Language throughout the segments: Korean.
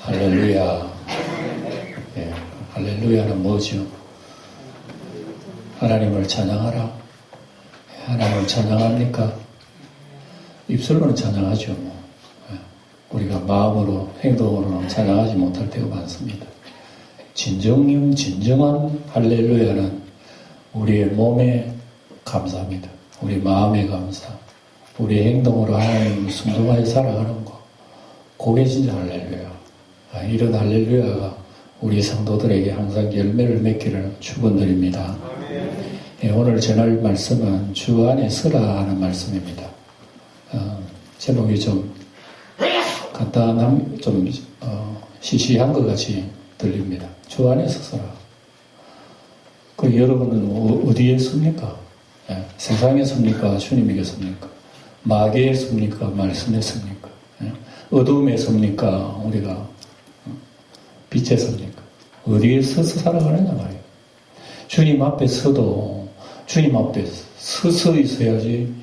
할렐루야. 예, 할렐루야는 뭐죠? 하나님을 찬양하라. 하나님을 찬양합니까? 입술로는 찬양하죠. 예, 우리가 마음으로, 행동으로는 찬양하지 못할 때가 많습니다. 진정한 할렐루야는 우리의 몸에 감사합니다. 우리 마음에 감사. 우리 행동으로 하나님을 순종하여 살아가는 거. 그게 진짜 할렐루야. 이런 할렐루야가 우리 성도들에게 항상 열매를 맺기를 축원드립니다. 예, 오늘 전할 말씀은 주 안에 서라 하는 말씀입니다. 제목이 좀 간단한, 좀 시시한 것 같이 들립니다. 주 안에서 서라. 그 여러분은 어디에 섭니까? 예, 세상에 섭니까? 주님에게 섭니까? 마귀에 섭니까? 말씀에 섭니까? 예, 어둠에 섭니까? 우리가 빛에 섭니까? 어디에 서서 살아가느냐 말이에요. 주님 앞에 서도 주님 앞에 서서 있어야지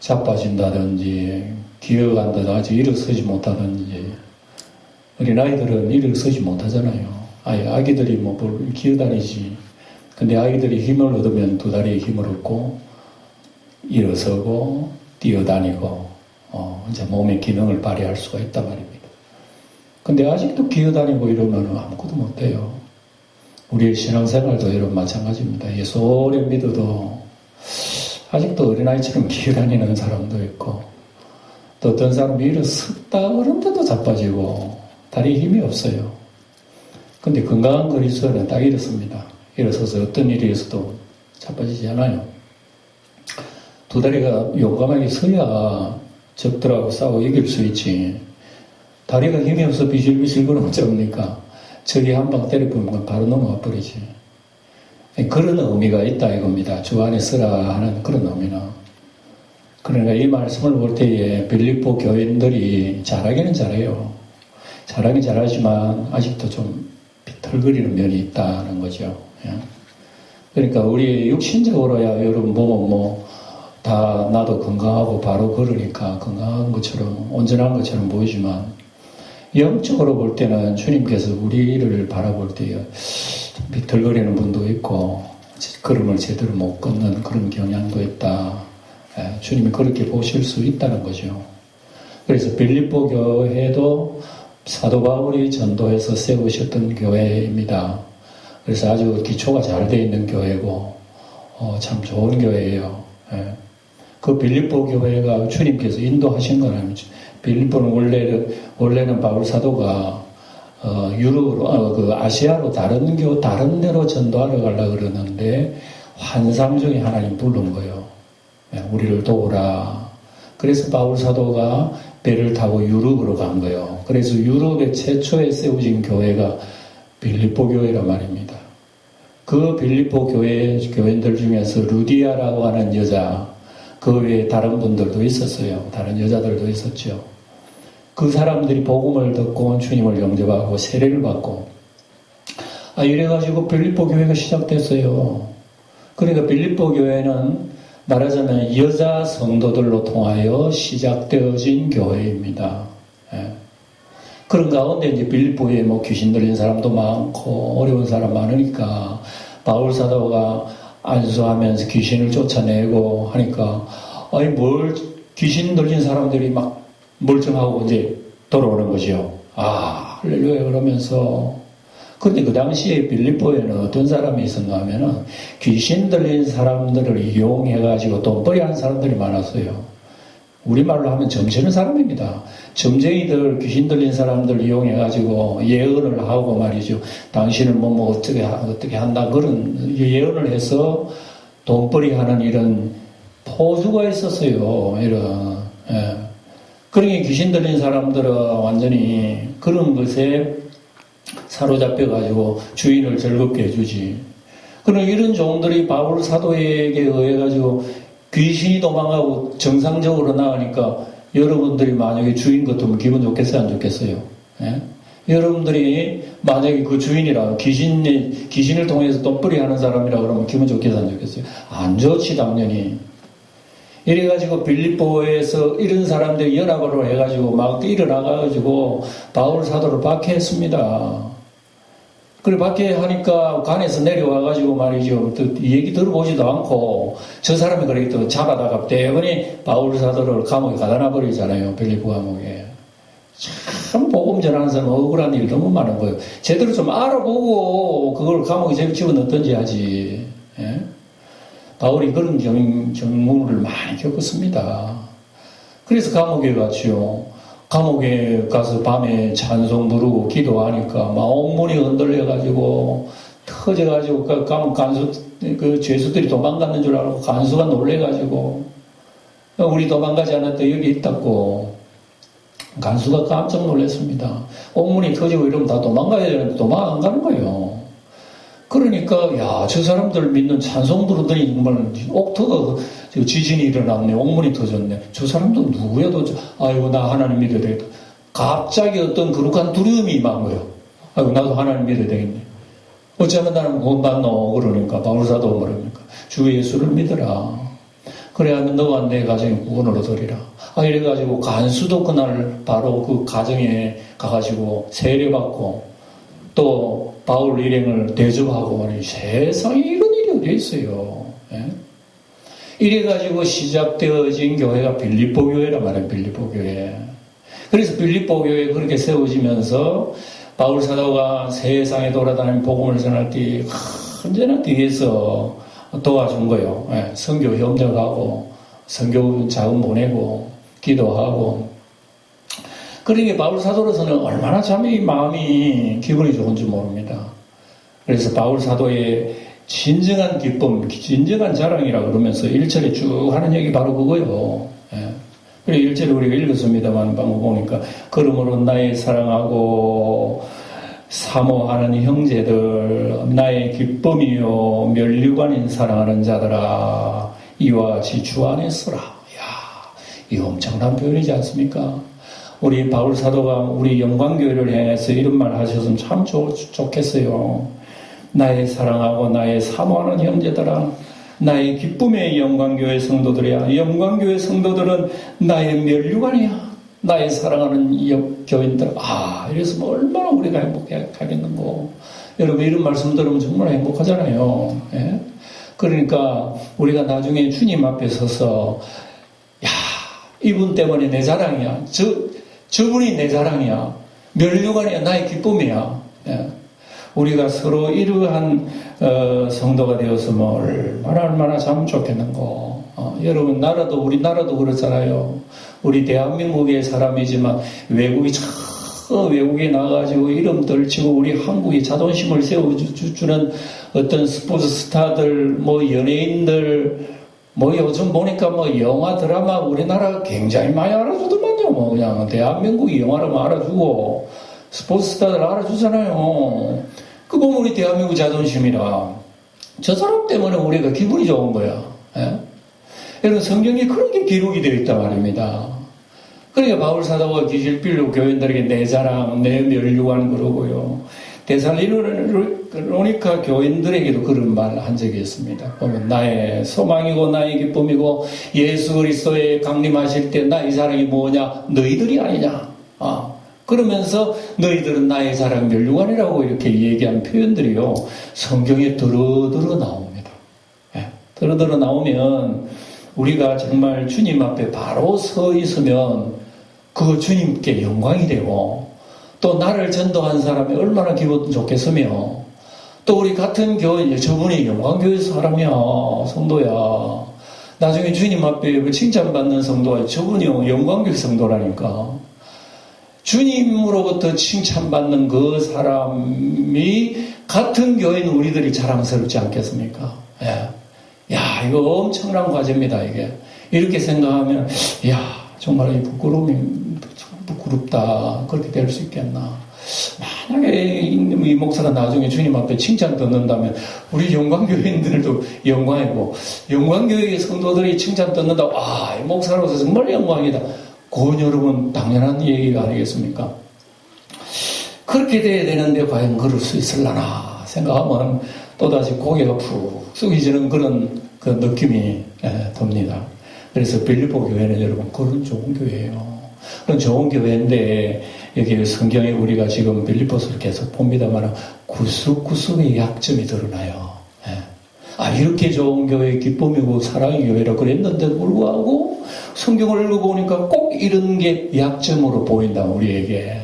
자빠진다든지 기어간다든지 일어서지 못하든지. 어린아이들은 일어서지 못하잖아요. 아기들이 뭘 기어다니지. 근데 아기들이 힘을 얻으면 두 다리에 힘을 얻고 일어서고 뛰어다니고 이제 몸의 기능을 발휘할 수가 있단 말입니다. 근데 아직도 기어다니고 이러면 아무것도 못해요. 우리의 신앙생활도 이런 마찬가지입니다. 예수 오래 믿어도 아직도 어린아이처럼 기어다니는 사람도 있고, 또 어떤 사람이 일어섰다 그런데도 자빠지고 다리에 힘이 없어요. 근데 건강한 그리스도인은 딱 이렇습니다. 일어서서 어떤 일이 있어도 자빠지지 않아요. 두 다리가 용감하게 서야 적들하고 싸워 이길 수 있지. 다리가 힘이 없어 비실비실 그러면 어쩝니까? 적이 한 방 때려보면 바로 넘어가 버리지. 그런 의미가 있다 이겁니다. 주 안에 서라 하는 그런 의미는. 그러니까 이 말씀을 볼 때에 빌립보 교인들이 잘하기는 잘해요. 잘하긴 잘하지만 아직도 좀 비틀거리는 면이 있다는 거죠. 그러니까 우리 육신적으로야 여러분 보면 다 나도 건강하고 바로 걸으니까 건강한 것처럼 온전한 것처럼 보이지만, 영적으로 볼 때는 주님께서 우리를 바라볼 때에 비틀거리는 분도 있고 걸음을 제대로 못 걷는 그런 경향도 있다. 주님이 그렇게 보실 수 있다는 거죠. 그래서 빌립보 교회도 사도 바울이 전도해서 세우셨던 교회입니다. 그래서 아주 기초가 잘 되어 있는 교회고 참 좋은 교회예요. 그 빌립보 교회가 주님께서 인도하신 건 아니죠. 빌립보는 원래는 바울 사도가 유럽으로 아시아로 다른 데로 전도하러 가려고 그러는데 환상 중에 하나님 부른 거예요. 우리를 도우라. 그래서 바울 사도가 배를 타고 유럽으로 간 거예요. 그래서 유럽의 최초에 세워진 교회가 빌립보 교회란 말입니다. 그 빌립보 교인들 중에서 루디아라고 하는 여자, 그 외에 다른 분들도 있었어요. 다른 여자들도 있었죠. 그 사람들이 복음을 듣고 주님을 영접하고 세례를 받고 이래가지고 빌립보 교회가 시작됐어요. 그러니까 빌립보 교회는 말하자면 여자 성도들로 통하여 시작되어진 교회입니다. 그런 가운데 이제 빌립보에 귀신 들린 사람도 많고 어려운 사람 많으니까 바울 사도가 안수하면서 귀신을 쫓아내고 하니까 뭘 귀신 들린 사람들이 막 멀쩡하고 이제 돌아오는 거죠. 할렐루야 그러면서. 근데 그 당시에 빌립보에는 어떤 사람이 있었나 하면은 귀신 들린 사람들을 이용해가지고 돈벌이 하는 사람들이 많았어요. 우리말로 하면 점치는 사람입니다. 점쟁이들, 귀신 들린 사람들 이용해가지고 예언을 하고 말이죠. 당신은 어떻게 한다. 그런 예언을 해서 돈벌이 하는 이런 포수가 있었어요. 그러니 귀신 들린 사람들은 완전히 그런 것에 사로잡혀가지고 주인을 즐겁게 해주지. 그럼 이런 종들이 바울 사도에게 의해가지고 귀신이 도망가고 정상적으로 나가니까 여러분들이 만약에 주인 같으면 기분 좋겠어요? 안 좋겠어요? 여러분들이 만약에 그 주인이라 귀신을 통해서 돈벌이 하는 사람이라 그러면 기분 좋겠어요? 안 좋겠어요? 안 좋지 당연히. 이래가지고 빌립보에서 이런 사람들 연합으로 해가지고 막 일어나가지고 바울 사도를 박해했습니다. 그래 박해하니까 관에서 내려와가지고 말이죠. 또 얘기 들어보지도 않고 저 사람이 그렇게 또 잡아다가 때문에 바울 사도를 감옥에 가다 놔버리잖아요. 빌립보 감옥에. 참 복음 전하는 사람 억울한 일이 너무 많은 거예요. 제대로 좀 알아보고 그걸 감옥에 집어넣던지 하지. 예? 바울이 그런 경우를 많이 겪었습니다. 그래서 감옥에 갔죠. 감옥에 가서 밤에 찬송 부르고 기도하니까 막 온몸이 흔들려가지고 터져가지고 감옥 간수 그 죄수들이 도망갔는 줄 알고 간수가 놀래가지고 우리 도망가지 않았다 여기 있다고 간수가 깜짝 놀랐습니다. 온몸이 터지고 이러면 다 도망가야 되는데 도망 안 가는 거예요. 그러니까 야, 저 사람들 믿는 찬송 부르더니 정말 옥터가 지진이 일어났네. 옥문이 터졌네. 저 사람도 누구야 도대체. 아이고 나 하나님 믿어야 되겠다. 갑자기 어떤 거룩한 두려움이 임한 거예요. 아이고 나도 하나님 믿어야 되겠네. 어쩌면 나는 구원받노. 그러니까 바울사도 뭐랍니까. 주 예수를 믿어라. 그래야면 너와 내 가정에 구원을 얻으리라. 이래가지고 간수도 그날 바로 그 가정에 가가지고 세례받고 또 바울 일행을 대접하고 말이죠. 세상에 이런 일이 어디 있어요. 예? 이래가지고 시작되어진 교회가 빌립보 교회란 말이에요. 빌립보 교회. 그래서 빌립보 교회 그렇게 세워지면서 바울 사도가 세상에 돌아다니는 복음을 전할 때 언제나 뒤에서 도와준 거예요. 예? 선교 협력하고 선교 자금 보내고 기도하고. 그러니까 바울 사도로서는 얼마나 참 이 마음이 기분이 좋은지 모릅니다. 그래서 바울 사도의 진정한 기쁨, 진정한 자랑이라 그러면서 1절에 쭉 하는 얘기 바로 그거예요. 예. 그래 1절에 우리가 읽었습니다만 방금 보니까 그러므로 나의 사랑하고 사모하는 형제들 나의 기쁨이요 면류관인 사랑하는 자들아 이와 같이 주 안에 서라. 이야, 이거 엄청난 표현이지 않습니까? 우리 바울 사도가 우리 영광교회를 향해서 이런 말 하셨으면 참 좋겠어요. 나의 사랑하고 나의 사모하는 형제들아, 나의 기쁨의 영광교회 성도들이야. 영광교회 성도들은 나의 면류관이야. 나의 사랑하는 교인들. 이래서 얼마나 우리가 행복하겠는고. 여러분 이런 말씀 들으면 정말 행복하잖아요. 예? 그러니까 우리가 나중에 주님 앞에 서서 야, 이분 때문에 내 자랑이야. 저분이 내 자랑이야. 면류관이야. 나의 기쁨이야. 예. 우리가 서로 이러한 성도가 되었으면 얼마나 참 좋겠는고. 여러분 나라도 우리나라도 그렇잖아요. 우리 대한민국의 사람이지만 외국에 나가가지고 이름 떨치고 우리 한국의 자존심을 세워주는 어떤 스포츠 스타들, 연예인들, 요즘 보니까 영화 드라마 우리나라 굉장히 많이 알아주더만요. 그냥 대한민국이 영화라면 알아주고 스포츠 스타들 알아주잖아요. 그 보면 우리 대한민국 자존심이라 저 사람 때문에 우리가 기분이 좋은 거야. 예? 여러분 성경에 그런 게 기록이 되어 있단 말입니다. 그러니까 바울 사도가 기질필로 교인들에게 내 자랑, 내 면류관 그러고요. 데살로니가 교인들에게도 그런 말을 한 적이 있습니다. 보면 나의 소망이고 나의 기쁨이고 예수 그리스도의 강림하실 때 나의 자랑이 뭐냐? 너희들이 아니냐? 그러면서 너희들은 나의 자랑 면류관이라고 이렇게 얘기한 표현들이요. 성경에 드러드러 나옵니다. 예, 드러드러 나오면 우리가 정말 주님 앞에 바로 서 있으면 그거 주님께 영광이 되고 또 나를 전도한 사람이 얼마나 기분 좋겠으며 또 우리 같은 교회 저분이 영광교회 사람이야 성도야 나중에 주님 앞에 칭찬받는 성도가 저분이 영광교회 성도라니까 주님으로부터 칭찬받는 그 사람이 같은 교회인 우리들이 자랑스럽지 않겠습니까? 예. 야, 이거 엄청난 과제입니다, 이게. 이렇게 생각하면, 야, 정말 이 부끄럽다. 그렇게 될 수 있겠나. 만약에 이 목사가 나중에 주님 앞에 칭찬 듣는다면, 우리 영광교회인들도 영광이고, 영광교회 성도들이 칭찬 듣는다고, 이 목사로서 정말 영광이다. 그건 여러분 당연한 얘기가 아니겠습니까? 그렇게 돼야 되는데 과연 그럴 수 있을라나 생각하면 또다시 고개가 푹 숙이지는 그런 그 느낌이 듭니다. 그래서 빌립보 교회는 여러분 그런 좋은 교회예요. 그런 좋은 교회인데 여기 성경에 우리가 지금 빌립보서를 계속 봅니다만 구석구석의 약점이 드러나요. 이렇게 좋은 교회, 기쁨이고 사랑의 교회라 그랬는데도 불구하고 성경을 읽어보니까 꼭 이런 게 약점으로 보인다, 우리에게.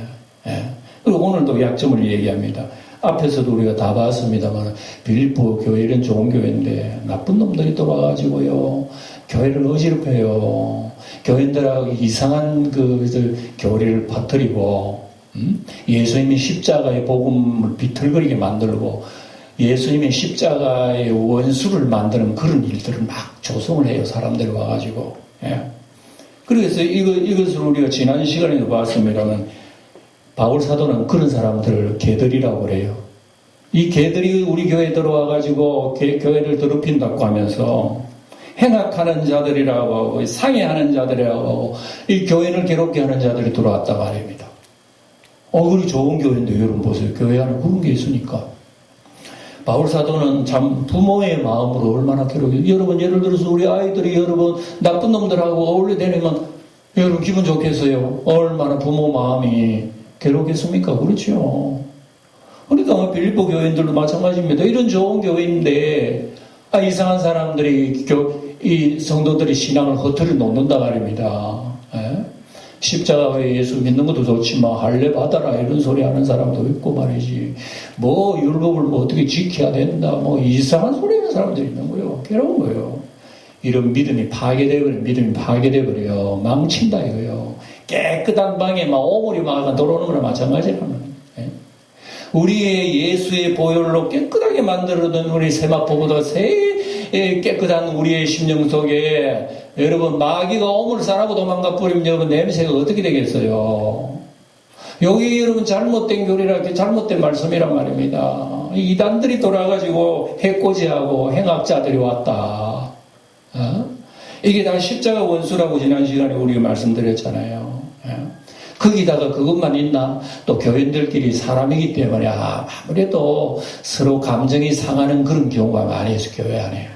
그리고 오늘도 약점을 얘기합니다. 앞에서도 우리가 다 봤습니다만 빌립보 교회는 좋은 교회인데 나쁜 놈들이 들어와가지고요, 교회를 어지럽혀요. 교인들하고 이상한 교리를 퍼뜨리고, 예수님이 십자가의 복음을 비틀거리게 만들고, 예수님의 십자가의 원수를 만드는 그런 일들을 막 조성을 해요. 사람들이 와가지고. 그래서 이것을 우리가 지난 시간에도 봤습니다만, 바울 사도는 그런 사람들을 개들이라고 그래요. 이 개들이 우리 교회에 들어와가지고 교회를 더럽힌다고 하면서 행악하는 자들이라고 하고 상해하는 자들이라고 하고 이 교회를 괴롭게 하는 자들이 들어왔단 말입니다. 그리 좋은 교회인데 여러분 보세요. 교회 안에 그런 게 있으니까. 바울 사도는 참 부모의 마음으로 얼마나 괴롭게, 여러분 예를 들어서 우리 아이들이 여러분 나쁜 놈들하고 어울려 다니면 여러분 기분 좋겠어요? 얼마나 부모 마음이 괴롭겠습니까? 그렇죠. 그러니까 빌립보 교회인들도 마찬가지입니다. 이런 좋은 교회인데 이상한 사람들이 이 성도들이 신앙을 허투루 놓는다 말입니다. 십자가에 예수 믿는 것도 좋지만 할례 받아라 이런 소리 하는 사람도 있고 말이지. 율법을 어떻게 지켜야 된다 이상한 소리 하는 사람들이 있는 거예요. 괴로운 거예요. 이런 믿음이 파괴돼버려. 망친다 이거예요. 깨끗한 방에 오물이 들어오는 거나 마찬가지라는 거예요. 우리의 예수의 보혈로 깨끗하게 만들어둔 우리 세마포보다 깨끗한 우리의 심령 속에 여러분 마귀가 오물 싸라고 도망가 버리면 여러분 냄새가 어떻게 되겠어요? 여기 여러분 잘못된 교리라 잘못된 말씀이란 말입니다. 이단들이 돌아가지고 해코지하고 행악자들이 왔다. 이게 다 십자가 원수라고 지난 시간에 우리가 말씀드렸잖아요. 거기다가 그것만 있나? 또 교인들끼리 사람이기 때문에 아무래도 서로 감정이 상하는 그런 경우가 많이 있어요. 교회 안에.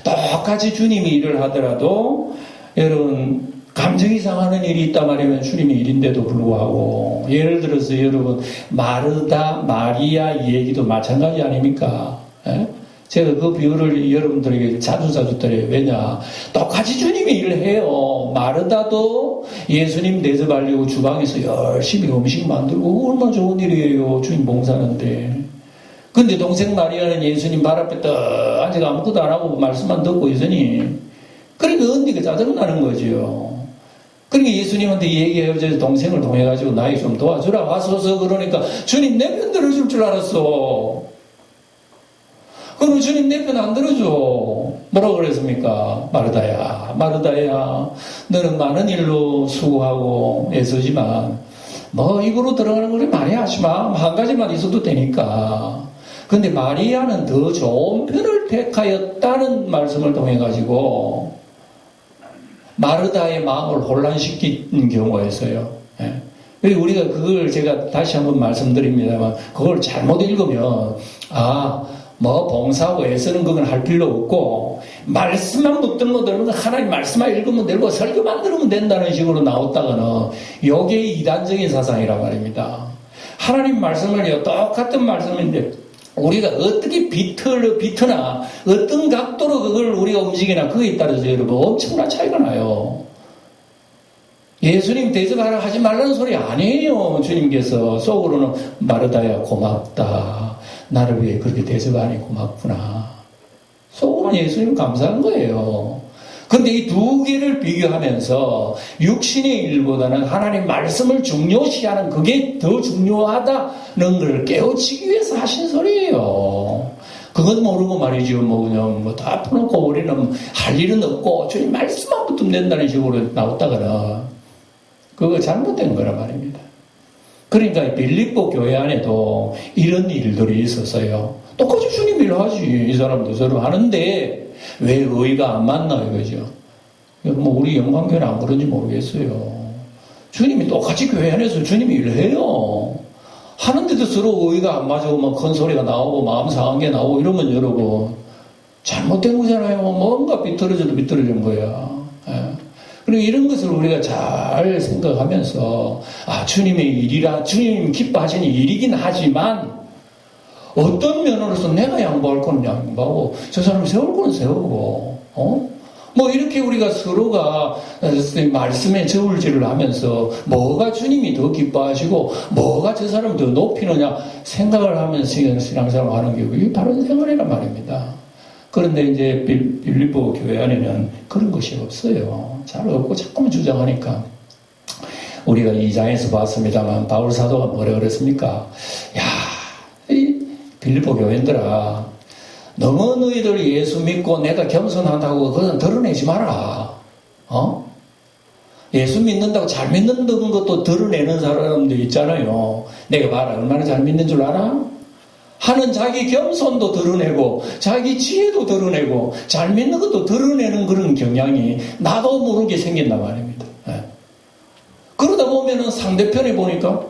똑같이 주님이 일을 하더라도 여러분 감정이 상하는 일이 있단 말이면 주님의 일인데도 불구하고, 예를 들어서 여러분 마르다 마리아 얘기도 마찬가지 아닙니까? 제가 그 비유를 여러분들에게 자주 드려요. 왜냐? 똑같이 주님이 일을 해요. 마르다도 예수님 대접하려고 주방에서 열심히 음식 만들고 얼마나 좋은 일이에요. 주님 봉사하는데. 근데 동생 마리아는 예수님 발 앞에 떡 앉아서 아무것도 안 하고 말씀만 듣고 있으니, 그러니까 언니가 짜증나는 거죠. 그러니까 예수님한테 얘기해요. 동생을 통해가지고 나이 좀 도와주라 와서서. 그러니까 주님 내 편 들어줄 줄 알았어. 그럼 주님 내 편 안 들어줘. 뭐라고 그랬습니까? 마르다야, 너는 많은 일로 수고하고 애쓰지만 입으로 들어가는 걸 많이 하지 마. 한 가지만 있어도 되니까. 근데 마리아는 더 좋은 편을 택하였다는 말씀을 통해 가지고 마르다의 마음을 혼란시킨 경우가 있어요. 그리고 우리가 그걸 제가 다시 한번 말씀드립니다만, 그걸 잘못 읽으면 봉사하고 애쓰는 그건 할 필요 없고, 말씀만 붙들고 들으면 하나님 말씀만 읽으면 되고 설교만 들으면 된다는 식으로 나왔다가는 요게 이단적인 사상이란 말입니다. 하나님 말씀을요, 똑같은 말씀인데 우리가 어떻게 비트나 어떤 각도로 그걸 우리가 움직이나 그거에 따라서 여러분 엄청난 차이가 나요. 예수님 대접하라 하지 말라는 소리 아니에요. 주님께서 속으로는 마르다야 고맙다. 나를 위해 그렇게 대접하니 고맙구나. 속으로는 예수님 감사한 거예요. 근데 이 두 개를 비교하면서 육신의 일보다는 하나님 말씀을 중요시하는 그게 더 중요하다는 걸 깨우치기 위해서 하신 소리예요. 그건 모르고 말이죠. 그냥 다 풀어놓고 우리는 할 일은 없고 주님 말씀만 붙으면 된다는 식으로 나왔다가는 그거 잘못된 거란 말입니다. 그러니까 빌립보 교회 안에도 이런 일들이 있었어요. 똑같이 주님 일을 하지. 이 사람도 저럼 하는데 왜 의의가 안 맞나 이거죠. 우리 영광교회는 안 그런지 모르겠어요. 주님이 똑같이 교회 안에서 주님이 일을 해요. 하는데도 서로 의의가 안 맞고 큰 소리가 나오고 마음 상한 게 나오고 이러면 여러분 잘못된 거잖아요. 뭔가 비틀어져도 비틀어진 거야. 그리고 이런 것을 우리가 잘 생각하면서, 주님의 일이라, 주님 기뻐하시는 일이긴 하지만, 어떤 면으로서 내가 양보할 건 양보하고, 저 사람 세울 건 세우고, 뭐 이렇게 우리가 서로가 말씀에 저울질을 하면서 뭐가 주님이 더 기뻐하시고 뭐가 저 사람을 더 높이느냐 생각을 하면서 신앙생활을 하는 게 이게 바른 생활이란 말입니다. 그런데 이제 빌립보 교회 안에는 그런 것이 없어요. 잘 없고 자꾸만 주장하니까. 우리가 2장에서 봤습니다만 바울 사도가 뭐라 그랬습니까? 이 빌립보 교회인들아, 너무 너희들 예수 믿고 내가 겸손하다고 그건 드러내지 마라. 예수 믿는다고 잘 믿는 것도 드러내는 사람도 있잖아요. 내가 봐라, 얼마나 잘 믿는 줄 알아? 하는 자기 겸손도 드러내고 자기 지혜도 드러내고 잘 믿는 것도 드러내는 그런 경향이 나도 모르게 생긴단 말입니다. 그러다 보면은 상대편에 보니까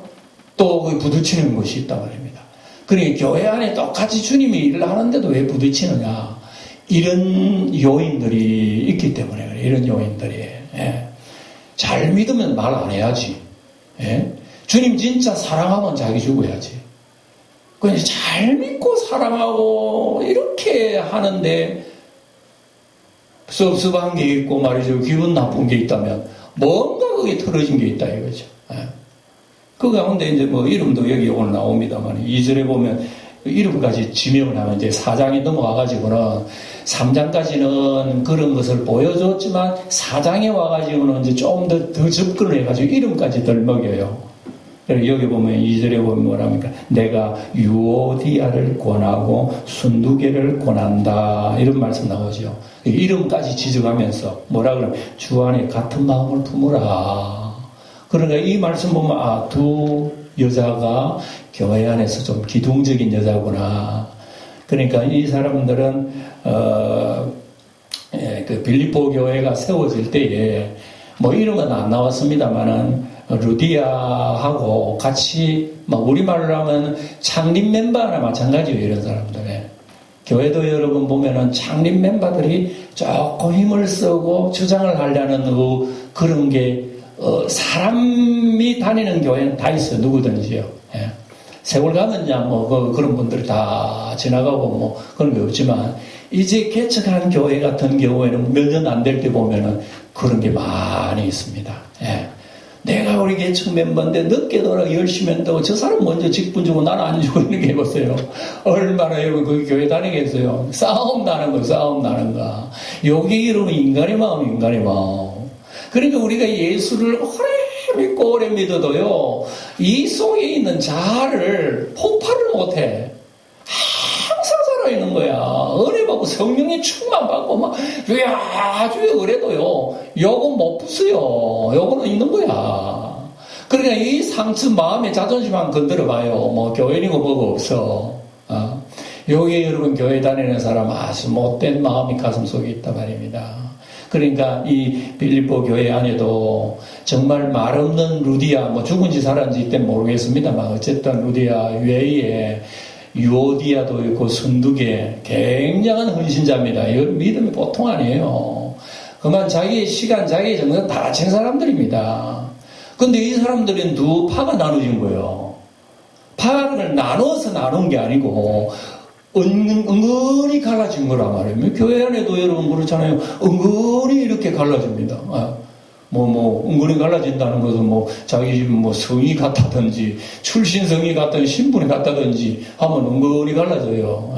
또 부딪히는 것이 있단 말입니다. 그러니까 교회 안에 똑같이 주님이 일을 하는데도 왜 부딪히느냐, 이런 요인들이 있기 때문에 그래요. 이런 요인들이. 잘 믿으면 말 안 해야지. 주님 진짜 사랑하면 자기 죽어야지. 그냥 잘 믿고 사랑하고 이렇게 하는데 섭섭한 게 있고 말이죠, 기분 나쁜 게 있다면 뭔가 그게 틀어진 게 있다 이거죠. 그 가운데 이제 뭐 이름도 여기 오늘 나옵니다만 2절에 보면 이름까지 지명을 하면 이제 4장에 넘어와가지고는 3장까지는 그런 것을 보여줬지만 4장에 와가지고는 이제 좀 더 접근을 해가지고 이름까지 덜 먹여요. 여기 보면 2절에 보면 뭐랍니까? 내가 유오디아를 권하고 순두개를 권한다. 이런 말씀 나오죠. 이름까지 지적하면서 뭐라 그러면 주 안에 같은 마음을 품으라. 그러니까 이 말씀 보면 두 여자가 교회 안에서 좀 기둥적인 여자구나. 그러니까 이 사람들은 그 빌립보 교회가 세워질 때에 뭐 이름은 안 나왔습니다만은 루디아하고 같이 우리말로 하면 창립 멤버나 마찬가지예요. 이런 사람들의 교회도 여러분 보면은 창립 멤버들이 조금 힘을 쓰고 주장을 하려는 그런 게 사람이 다니는 교회는 다 있어요. 누구든지요. 세월 가면야 뭐 그런 분들이 다 지나가고 뭐 그런 게 없지만 이제 개척한 교회 같은 경우에는 몇 년 안 될 때 보면은 그런 게 많이 있습니다. 내가 우리 개척 멤버인데 늦게 돌아 열심히 한다고 저 사람 먼저 직분 주고 나는 안 주고 있는 게 해보세요. 얼마나 여러분 거기 교회 다니겠어요. 싸움 나는 거, 싸움 나는 거. 여기 이름은 인간의 마음, 인간의 마음. 그러니까 우리가 예수를 오래 믿고 오래 믿어도요, 이 속에 있는 자아를 폭발을 못해. 항상 살아있는 거야. 은혜 받고 성령의 충만 받고 막 아주 그래도요, 요건 못 부수요. 요거는 있는 거야. 그러니까 이 상처 마음의 자존심만 건드려 봐요. 뭐 교인이고 뭐가 없어. 여기 여러분 교회 다니는 사람 아주 못된 마음이 가슴 속에 있단 말입니다. 그러니까 이 빌립보 교회 안에도 정말 말 없는 루디아, 뭐 죽은지 살았는지 이때 모르겠습니다만 어쨌든 루디아 외에 유오디아도 있고 순두개 굉장한 헌신자입니다. 이 믿음이 보통 아니에요. 그만 자기의 시간, 자기의 정성 다 바친 사람들입니다. 근데 이 사람들은 두 파가 나눠진 거예요. 파를 나눠서 나눈 게 아니고 은근히 갈라진 거란 말이에요. 교회 안에도 여러분 그렇잖아요. 은근히 이렇게 갈라집니다. 은근히 갈라진다는 것은 자기 집 성이 같다든지, 출신성이 같다든지, 신분이 같다든지 하면 은근히 갈라져요.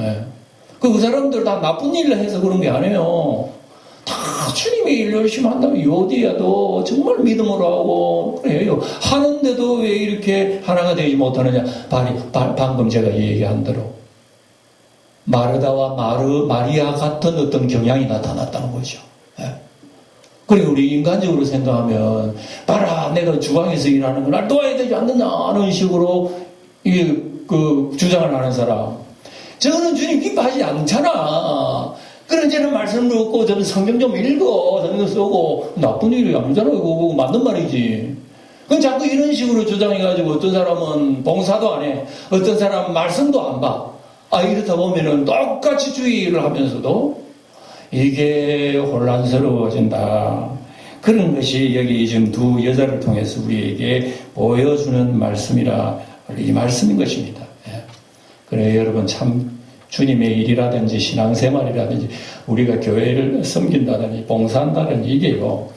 그 사람들 다 나쁜 일을 해서 그런 게 아니에요. 다 주님의 일 열심히 한다면 요디야도 정말 믿음으로 하고 그래요. 하는데도 왜 이렇게 하나가 되지 못하느냐. 방금 제가 얘기한 대로. 마르다와 마리아 같은 어떤 경향이 나타났다는 거죠. 그리고 우리 인간적으로 생각하면, 봐라, 내가 주방에서 일하는 걸 날 도와야 되지 않느냐는 식으로 주장을 하는 사람. 저는 주님 기뻐하지 않잖아. 그런 저는 말씀을 듣고 저는 성경 좀 읽어, 성경 쓰고, 나쁜 일이 아니잖아요. 그거 맞는 말이지. 그럼 자꾸 이런 식으로 주장해가지고 어떤 사람은 봉사도 안 해. 어떤 사람은 말씀도 안 봐. 이렇다 보면은 똑같이 주의를 하면서도 이게 혼란스러워진다. 그런 것이 여기 지금 두 여자를 통해서 우리에게 보여주는 말씀이라 이 말씀인 것입니다. 예. 그래 여러분 참 주님의 일이라든지 신앙생활이라든지 우리가 교회를 섬긴다든지 봉사한다든지 이게요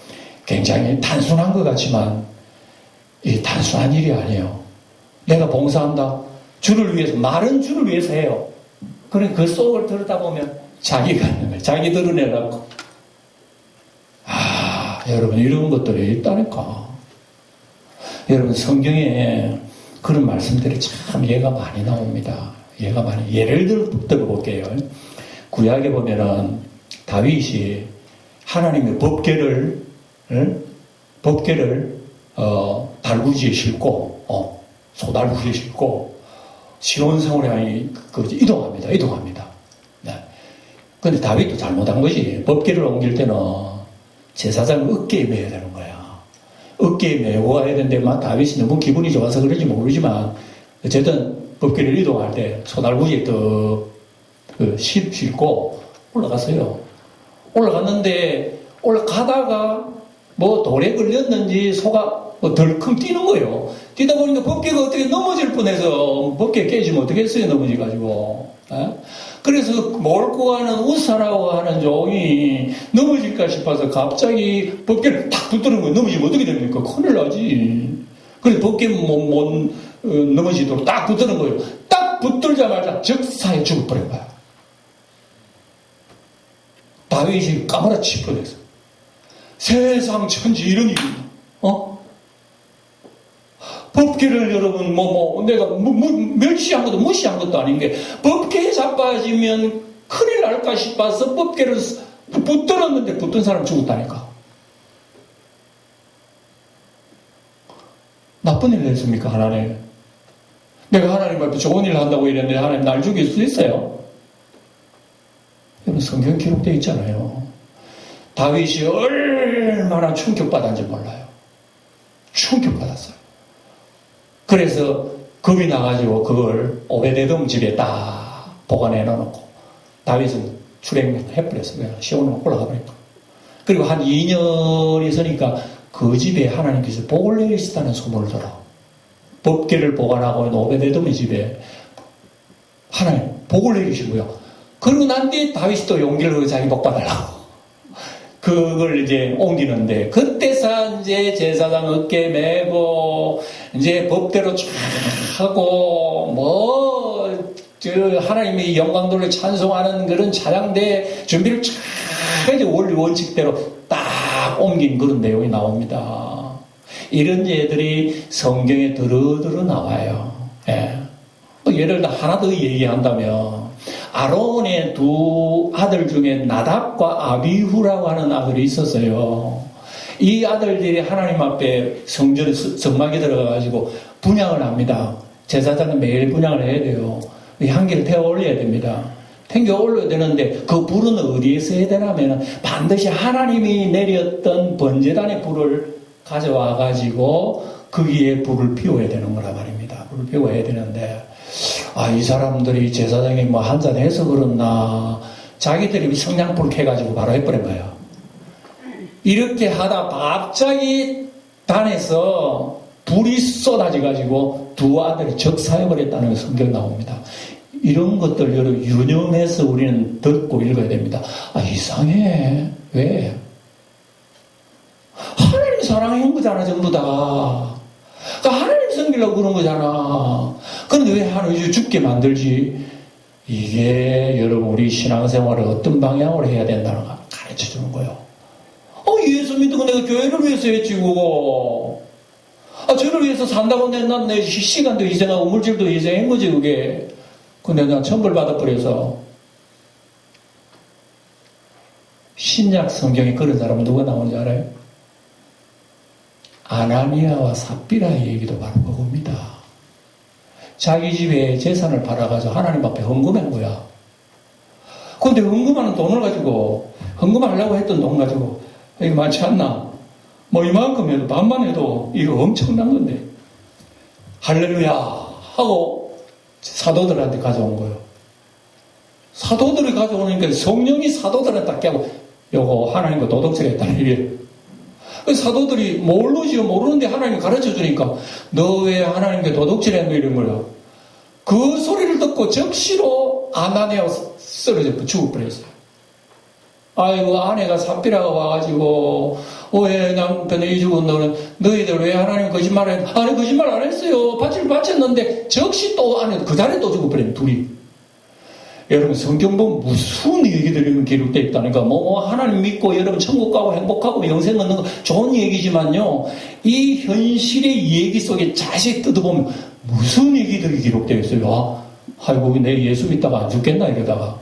굉장히 단순한 것 같지만 이 단순한 일이 아니에요. 내가 봉사한다. 주를 위해서 마른 주를 위해서 해요. 그래 그 속을 들여다보면 자기가 있는 거예요. 자기 드러내려고. 여러분 이런 것들이 있다니까. 여러분 성경에 그런 말씀들이 참 예가 많이 나옵니다. 예를 들어볼게요. 구약에 보면은 다윗이 하나님의 법궤를 달구지에 싣고 소달구지에 싣고 시온성으로 이동합니다. 네. 근데 다윗도 잘못한 것이 법궤를 옮길 때는 제사장을 어깨에 메야 되는 거야. 어깨에 메고 가야 되는데 다윗이 너무 기분이 좋아서 그런지 모르지만 어쨌든 법궤를 이동할 때 소달구지에 싣고 올라갔어요. 올라갔는데 올라가다가 뭐 돌에 걸렸는지 소가 덜컹 뛰는 거예요. 뛰다 보니까 법궤가 어떻게 넘어질 뻔해서 법궤 깨지면 어떻겠어요 넘어져가지고. 그래서 몰고 가는 우사라고 하는 종이 넘어질까 싶어서 갑자기 법궤를 탁 붙드는 거예요. 넘어지면 어떻게 됩니까? 큰일 나지. 그래서 법궤 못 넘어지도록 딱 붙드는 거예요. 딱 붙들자마자 적사에 죽어버린 거야. 다윗이 까무라칠 뻔했어. 세상 천지 이런 일이 법궤를 여러분 내가 멸시한 것도 무시한 것도 아닌 게 법궤에 자빠지면 큰일 날까 싶어서 법궤를 붙들었는데 붙든 사람 죽었다니까. 나쁜 일을 했습니까 하나님? 내가 하나님 앞에 좋은 일을 한다고 이랬는데 하나님 날 죽일 수 있어요? 여러분 성경 기록되어 있잖아요. 다윗이 얼마나 충격받았는지 몰라요. 충격받았어요. 그래서 겁이 나가지고 그걸 오베데돔 집에 딱 보관해 놓고 다윗은 출행해버렸어요. 시온으로 올라가 버렸고. 그리고 한 2년 있으니까 그 집에 하나님께서 복을 내리시다는 소문을 들어. 법궤를 보관하고 있는 오베데돔의 집에 하나님 복을 내리시고요. 그러고 난 뒤에 다윗이 또 용기를 얻어 자기 복 받으려고 그걸 이제 옮기는데 그때서 이제 제사장 어깨 메고 이제 법대로 쫙 하고 하나님의 영광들을 찬송하는 그런 찬양대 준비를 쫙 이제 원리 원칙대로 딱 옮긴 그런 내용이 나옵니다. 이런 예들이 성경에 드러드러 나와요. 예. 예를 들어 하나 더 얘기한다면 아론의 두 아들 중에 나답과 아비후라고 하는 아들이 있었어요. 이 아들들이 하나님 앞에 성막에 들어가가지고 분향을 합니다. 제사장은 매일 분향을 해야 돼요. 향기를 태워 올려야 됩니다. 탱겨 올려야 되는데 그 불은 어디에서 해야 되냐면 반드시 하나님이 내렸던 번제단의 불을 가져와가지고 거기에 불을 피워야 되는 거란 말입니다. 불을 피워야 되는데 이 사람들이 제사장이 뭐 한잔 해서 그렇나 자기들이 성냥불 켜가지고 바로 해버린 거예요. 이렇게 하다 갑자기 단에서 불이 쏟아져가지고 두 아들이 적사해버렸다는 게 성경 나옵니다. 이런 것들 여러분 유념해서 우리는 듣고 읽어야 됩니다. 이상해. 왜? 하나님 사랑한 거잖아 전부 다. 하나님 섬기려고 그런 거잖아. 그런데 왜 하나님 죽게 만들지? 이게 여러분 우리 신앙생활을 어떤 방향으로 해야 된다는 걸 가르쳐주는 거예요. 예수 믿고 내가 교회를 위해서 했지 그거. 저를 위해서 산다고 내 시간도 희생하고 물질도 희생한 거지 그게. 근데 난 천벌 받아버려서. 신약 성경에 그런 사람은 누가 나오는지 알아요? 아나니아와 삽비라의 얘기도 바로 그겁니다. 자기 집에 재산을 팔아가지고 하나님 앞에 헌금한 거야. 그런데 헌금하는 돈을 가지고 헌금하려고 했던 돈 가지고 이거 많지 않나? 뭐 이만큼 해도 반만 해도 이거 엄청난 건데 할렐루야 하고 사도들한테 가져온 거예요. 사도들이 가져오니까 성령이 사도들한테 딱 깨고 요거 하나님과 도덕질했다는 얘기예요. 사도들이 모르지요. 모르는데 하나님이 가르쳐 주니까 너 왜 하나님께 도둑질했노 이런 거요. 그 소리를 듣고 적시로 아나니아가 쓰러져 죽어버렸어요. 아이고 아내가 삽비라가 와가지고 왜 남편이 죽은 너희들 왜 하나님 거짓말을 했 아니 거짓말 안 했어요. 바쳤는데 적시 또 아내 그 자리에 또 죽어버린 둘이. 여러분 성경 보면 무슨 얘기들이 기록되어 있다니까 뭐 하나님 믿고 여러분 천국 가고 행복하고 영생 얻는 거 좋은 얘기지만요 이 현실의 얘기 속에 자세히 뜯어보면 무슨 얘기들이 기록되어 있어요. 아이고 내 예수 믿다가 안 죽겠나 이러다가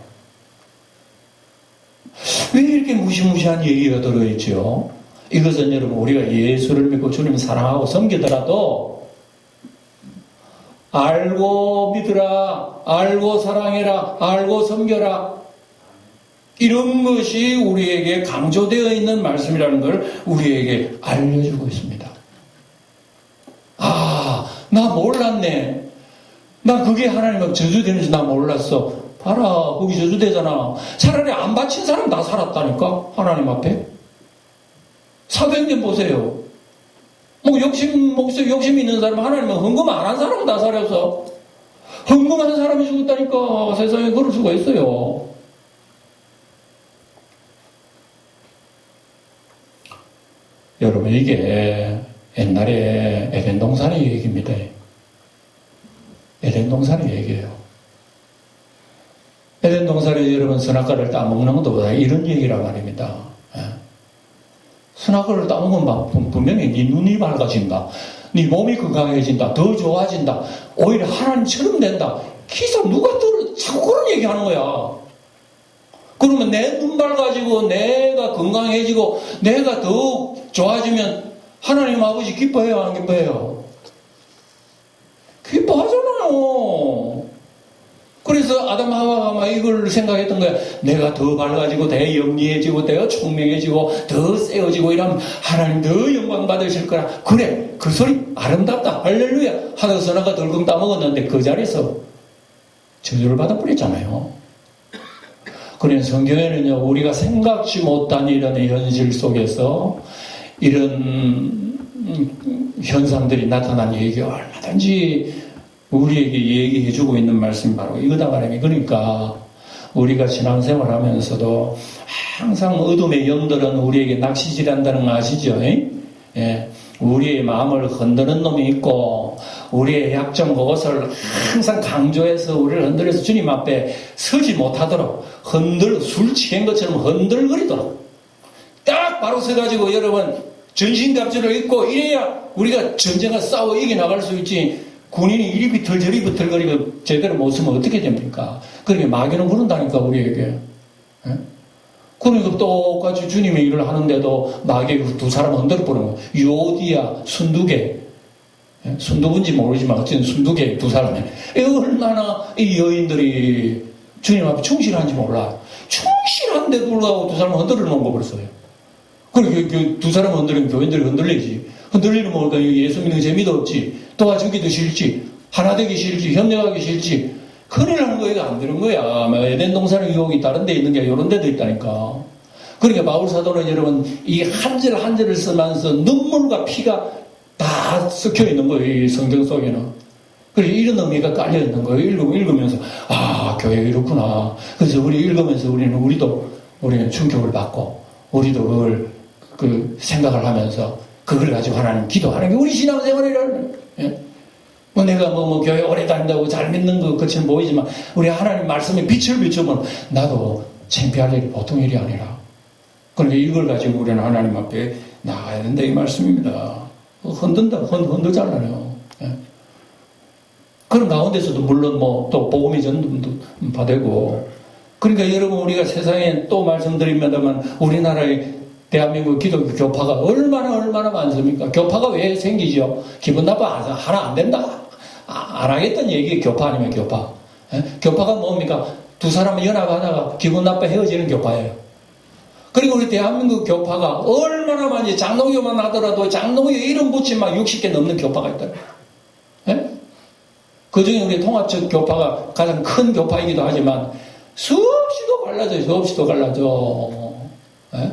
왜 이렇게 무시무시한 얘기가 들어있죠? 이것은 여러분 우리가 예수를 믿고 주님을 사랑하고 섬기더라도 알고 믿으라, 알고 사랑해라, 알고 섬겨라 이런 것이 우리에게 강조되어 있는 말씀이라는 걸 우리에게 알려주고 있습니다. 아, 나 몰랐네. 나 그게 하나님 저주되는지 나 몰랐어. 봐라, 거기 저주되잖아. 차라리 안 바친 사람 다 살았다니까, 하나님 앞에. 사도행전 보세요. 뭐 욕심 있는 사람, 하나님은 헌금 안 한 사람은 다 살았어. 헌금한 사람이 죽었다니까, 세상에 그럴 수가 있어요. 여러분, 이게 옛날에 에덴 동산의 얘기입니다. 에덴 동산의 얘기예요. 에덴 동산에 여러분 선악과를 따먹는 것보다 이런 얘기란 말입니다. 선악과를 따먹으면 분명히 네 눈이 밝아진다. 네 몸이 건강해진다. 더 좋아진다. 오히려 하나님처럼 된다. 기사 누가 자꾸 그런 얘기하는 거야. 그러면 내 눈 밝아지고 내가 건강해지고 내가 더 좋아지면 하나님 아버지 기뻐해요? 안 기뻐해요? 기뻐하잖아요. 그래서 아담 하와가 이걸 생각했던 거야. 내가 더 밝아지고 더 영리해지고 더 총명해지고 더 세워지고 이러면 하나님 더 영광 받으실 거라. 그래 그 소리 아름답다 할렐루야 하다가 선악과 덜컹 따먹었는데 그 자리에서 저주를 받아버렸잖아요. 그래서 성경에는요 우리가 생각지 못한 이런 현실 속에서 이런 현상들이 나타난 얘기가 얼마든지 우리에게 얘기해주고 있는 말씀이 바로 이거다 말이에요. 그러니까 우리가 신앙생활 하면서도 항상 어둠의 영들은 우리에게 낚시질한다는 거 아시죠? 예. 우리의 마음을 흔드는 놈이 있고 우리의 약점 그것을 항상 강조해서 우리를 흔들어서 주님 앞에 서지 못하도록 술 취한 것처럼 흔들거리도록 딱 바로 서가지고 여러분 전신갑주를 입고 이래야 우리가 전쟁을 싸워 이겨나갈 수 있지. 군인이 이리 비틀 저리 비틀거리고 제대로 못 쓰면 어떻게 됩니까? 그러니까 마귀는 그런다니까 우리에게. 예? 그러니까 똑같이 주님의 일을 하는데도 마귀가 두 사람 흔들어 보는 거예요. 유오디아, 순두개. 예? 순두부인지 모르지만 어쨌든 순두개 두 사람이. 얼마나 이 여인들이 주님 앞에 충실한지 몰라. 충실한데도 불구하고 두 사람을 흔들어 놓은 거 벌써요. 그리고 두 사람을 흔들리면 교인들이 흔들리지. 흔들리는 뭐니까 예수 믿는 재미도 없지. 도와주기도 싫지. 하나 되기 싫지. 협력하기 싫지. 큰일 나는 거 이거 안 되는 거야. 에덴 동산의 유혹이 다른 데 있는 게 이런 데도 있다니까. 그러니까 바울 사도는 여러분 이 한 절 한 절을 쓰면서 눈물과 피가 다 섞여 있는 거예요. 이 성경 속에는. 그래서 이런 의미가 깔려 있는 거예요. 읽으면서 아 교회 이렇구나. 그래서 우리 읽으면서 우리는 충격을 받고 우리도 그걸 생각을 하면서 그걸 가지고 하나님 기도하는 게 우리 신앙생활이라는. 예? 뭐 내가 교회 오래 다닌다고 잘 믿는 것 같이는 보이지만 우리 하나님 말씀에 빛을 비추면 나도 창피할 일이 보통 일이 아니라. 그러니까 이걸 가지고 우리는 하나님 앞에 나가야 된다 이 말씀입니다. 흔들잖아요. 예? 그런 가운데서도 물론 또 복음의 전도도 받고. 그러니까 여러분 우리가 세상에 또 말씀드립니다만 우리나라의 대한민국 기독교 교파가 얼마나 많습니까? 교파가 왜 생기죠? 기분 나빠 하나 안 된다. 안 하겠다는 얘기 교파 아니면 교파. 에? 교파가 뭡니까? 두 사람이 연합하다가 기분 나빠 헤어지는 교파예요. 그리고 우리 대한민국 교파가 얼마나 많이 장로교만 하더라도 장로교 이름 붙인 막 60개 넘는 교파가 있더라고요. 그 중에 우리 통합적 교파가 가장 큰 교파이기도 하지만 수없이도 갈라져. 에?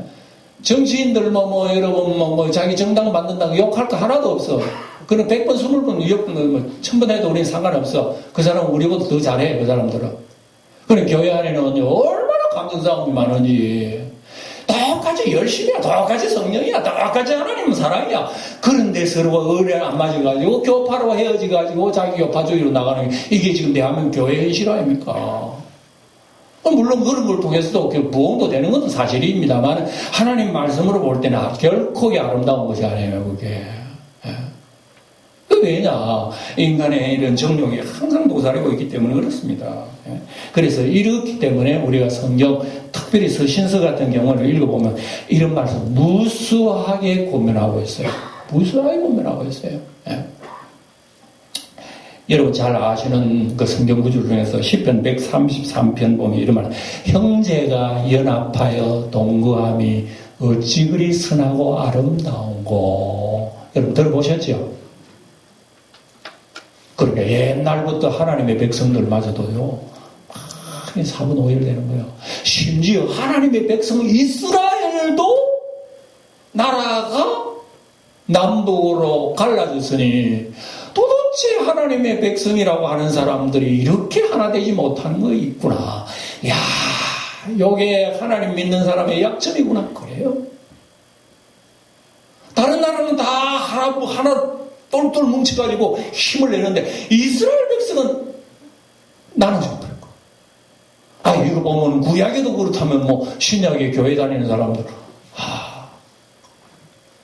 정치인들 여러분 자기 정당 만든다고 욕할 거 하나도 없어. 그럼 100번, 20번, 1000번 해도 우리는 상관없어. 그 사람은 우리보다 더 잘해, 그 사람들은. 그럼 교회 안에는 얼마나 감정싸움이 많은지. 똑같이 열심히야, 똑같이 성령이야, 똑같이 하나님은 사랑이야. 그런데 서로가 의뢰 안 맞아가지고 교파로 헤어져가지고 자기 교파주의로 나가는 게 이게 지금 대한민국 교회 현실 아닙니까? 물론 그런 걸 통해서도 부흥도 되는 것은 사실입니다만 하나님 말씀으로 볼 때는 결코 아름다운 것이 아니에요, 그게. 왜냐? 인간의 이런 정욕이 항상 도사리고 있기 때문에 그렇습니다. 그래서 이렇기 때문에 우리가 성경, 특별히 서신서 같은 경우를 읽어보면 이런 말씀 무수하게 고민하고 있어요. 무수하게 고민하고 있어요. 여러분 잘 아시는 그 성경 구절 중에서 시편 133편 보면 이런 말, 형제가 연합하여 동거함이 어찌 그리 선하고 아름다운고. 여러분 들어보셨죠? 그러니까 옛날부터 하나님의 백성들마저도요, 막 사분오일되는 거예요. 심지어 하나님의 백성 이스라엘도 나라가 남북으로 갈라졌으니 도대체 하나님의 백성이라고 하는 사람들이 이렇게 하나 되지 못하는 거 있구나. 야, 요게 하나님 믿는 사람의 약점이구나. 그래요. 다른 나라는 다 하나 똘똘 뭉쳐가지고 힘을 내는데 이스라엘 백성은 나눠져 버린 거야. 이거 보면 구약에도 그렇다면 신약에 교회 다니는 사람들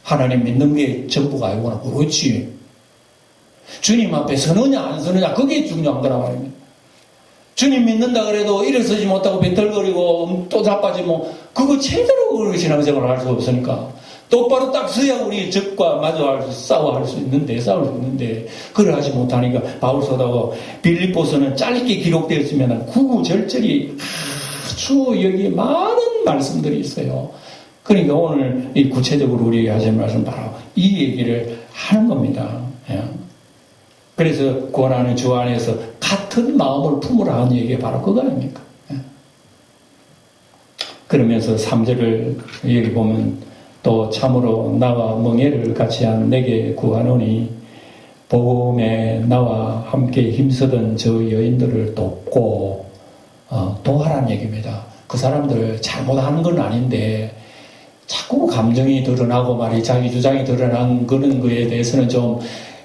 하나님 믿는 게 전부가 아니구나. 그렇지. 주님 앞에 서느냐 안 서느냐 그게 중요한 거란 말입니다. 주님 믿는다 그래도 일어서지 못하고 뱉털거리고 또 자빠지면 그거 제대로 신앙생활을 할 수 없으니까 똑바로 딱 서야 우리 적과 싸울 수 있는데 그걸 하지 못하니까 바울서다가 빌립보서는 짧게 기록되어 있으면 구구절절히 아주 여기 많은 말씀들이 있어요. 그러니까 오늘 이 구체적으로 우리에게 하신 말씀 바로 이 얘기를 하는 겁니다. 그래서 구원하는 주 안에서 같은 마음을 품으라 하는 얘기가 바로 그거 아닙니까? 그러면서 3절을 여기 보면 또 참으로 나와 멍에를 같이 한 내게 구하노니 복음에 나와 함께 힘쓰던 저 여인들을 돕고 도와라는 얘기입니다. 그 사람들 잘못하는 건 아닌데 자꾸 감정이 드러나고 자기 주장이 드러난 그런 거에 대해서는 좀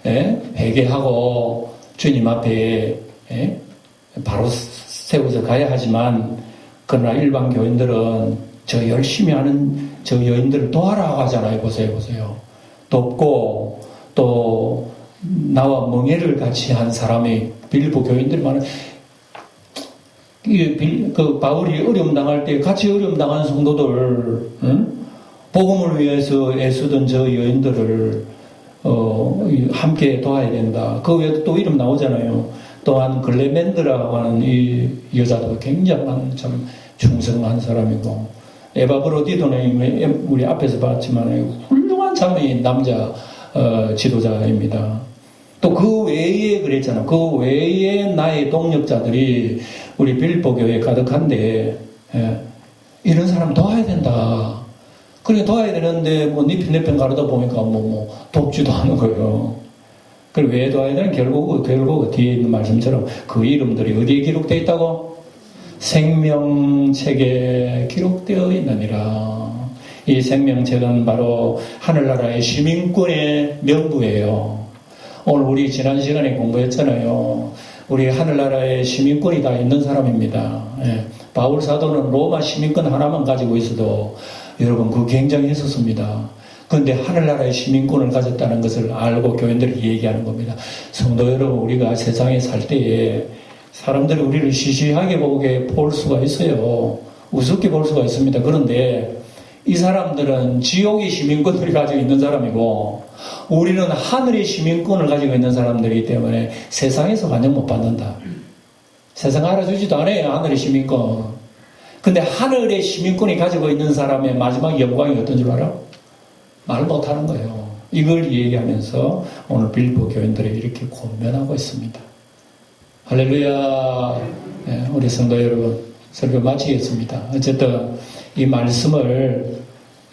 회개하고 주님 앞에 바로 세워서 가야 하지만 그러나 일반 교인들은 저 열심히 하는 저 여인들을 도와라 하잖아요. 보세요. 돕고 또 나와 멍에를 같이 한 사람이 빌립보 교인들이 많은 그 바울이 어려움 당할 때 같이 어려움 당한 성도들 복음을 위해서 애쓰던 저 여인들을 함께 도와야 된다. 그 외에도 또 이름 나오잖아요. 또한 글레멘드라고 하는 이 여자도 굉장한 참 충성한 사람이고 에바브로디도는 우리 앞에서 봤지만 훌륭한 참여인 남자 지도자입니다. 또 그 외에 그랬잖아. 그 외에 나의 동력자들이 우리 빌립보 교회에 가득한데 이런 사람 도와야 된다. 그래 도와야 되는데 네 편 가르다 보니까 돕지도 않은 거예요. 그리고 왜 도와야 되는 결국 뒤에 있는 말씀처럼 그 이름들이 어디에 기록되어 있다고? 생명책에 기록되어 있느니라. 이 생명책은 바로 하늘나라의 시민권의 명부예요. 오늘 우리 지난 시간에 공부했잖아요. 우리 하늘나라의 시민권이 다 있는 사람입니다. 바울 사도는 로마 시민권 하나만 가지고 있어도 여러분 그거 굉장히 했었습니다. 그런데 하늘나라의 시민권을 가졌다는 것을 알고 교인들에게 얘기하는 겁니다. 성도 여러분, 우리가 세상에 살 때에 사람들이 우리를 시시하게 볼 수가 있어요. 우습게 볼 수가 있습니다. 그런데 이 사람들은 지옥의 시민권을 가지고 있는 사람이고 우리는 하늘의 시민권을 가지고 있는 사람들이기 때문에 세상에서 반영 못 받는다. 세상 알아주지도 않아요. 하늘의 시민권. 근데 하늘의 시민권이 가지고 있는 사람의 마지막 영광이 어떤 줄 알아? 말 못하는 거예요. 이걸 얘기하면서 오늘 빌립보 교인들에게 이렇게 권면하고 있습니다. 할렐루야. 네, 우리 성도 여러분 설교 마치겠습니다. 어쨌든 이 말씀을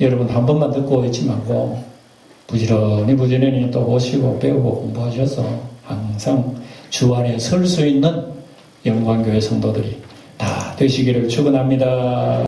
여러분 한 번만 듣고 있지 말고 부지런히 또 오시고 배우고 공부하셔서 항상 주 안에 설 수 있는 영광교회 성도들이 다 되시기를 축원합니다.